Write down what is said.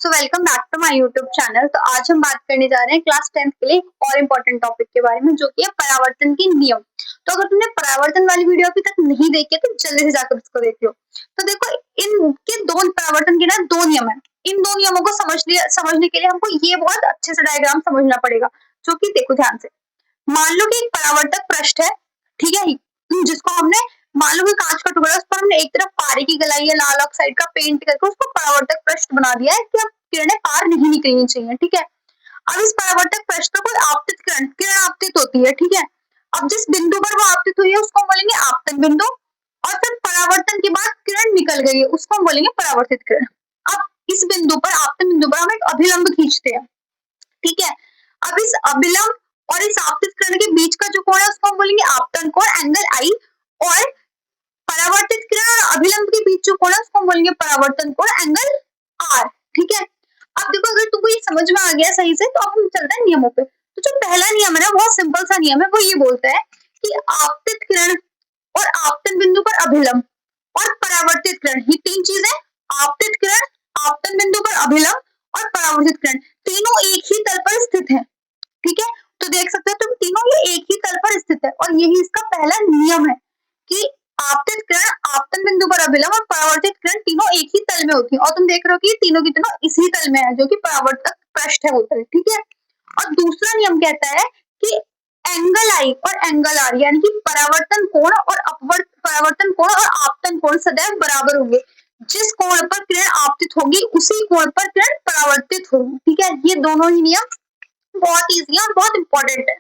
So welcome back to my YouTube channel. तो आज हम बात करने जा रहे हैं क्लास 10th के लिए एक और इम्पोर्टेंट टॉपिक के बारे में, जो कि है परावर्तन के नियम। तो अगर तुमने परावर्तन वाली वीडियो अभी तक नहीं देखी है तो जल्दी से जाकर इसको देख लो। तो देखो, इनके दो परावर्तन के ना दो नियम है। इन दो नियमों को समझने के लिए हमको ये बहुत अच्छे से डायग्राम समझना पड़ेगा। जो कि देखो ध्यान से, मान लो कि एक परावर्तक पृष्ठ है, ठीक है, जिसको हमने मान लो कि कांच का टुकड़ा, उस पर हमने एक तरफ पारे की गलाई या लाल ऑक्साइड का पेंट करके उसको परावर्तक पृष्ठ बना दिया है कि अब किरणें पार नहीं निकलनी चाहिए, ठीक है। अब इस परावर्तक पृष्ठ पर कोई आपतित किरण आपतित होती है, ठीक है। अब जिस बिंदु पर वो आपतित हुई है उसको हम बोलेंगे आपतन बिंदु, और फिर परावर्तन के बाद किरण निकल गई है उसको हम बोलेंगे परावर्तित किरण। अब इस बिंदु पर, आपतन बिंदु पर हम एक अभिलंब खींचते हैं, ठीक है। अब इस अभिलंब और इस आपतित किरण के बीच का जो कोण है उसको हम बोलेंगे आपतन कोण, एंगल आई, और परावर्तित किरण और अभिलंब के बीच जो कोण है उसको हम बोलेंगे परावर्तन कोण, एंगल आर, ठीक है। अब देखो, अगर तुमको ये समझ में आ गया सही से तो अब हम चलते हैं नियमों पे। तो जो पहला नियम है ना, बहुत सिंपल सा नियम है, वो ये बोलता है कि आपतित किरण और आपतन बिंदु पर अभिलंब और परावर्तित किरण, ये तीन चीजें, आपतित किरण, आपतन बिंदु पर अभिलंब और परावर्तित किरण, तीनों एक ही तल पर स्थित है, ठीक है। तो देख सकते हो तुम, तीनों ये एक ही तल पर स्थित है, और यही इसका पहला नियम है कि आपतित किरण, आपतन बिंदु पर अभिलंब और परावर्तित किरण तीनों एक ही तल में होती है। और तुम देख रहे हो कि तीनों की तीनों इसी तल में है, जो कि परावर्तक पृष्ठ है वो तल, ठीक है। और दूसरा नियम कहता है कि एंगल आई और एंगल आर, यानी कि परावर्तन कोण और परावर्तन कोण और आपतन कोण सदैव बराबर होंगे। जिस कोण पर किरण आपतित होगी उसी कोण पर किरण परावर्तित होगी, ठीक है। ये दोनों ही नियम बहुत ईजी है और बहुत इंपॉर्टेंट है।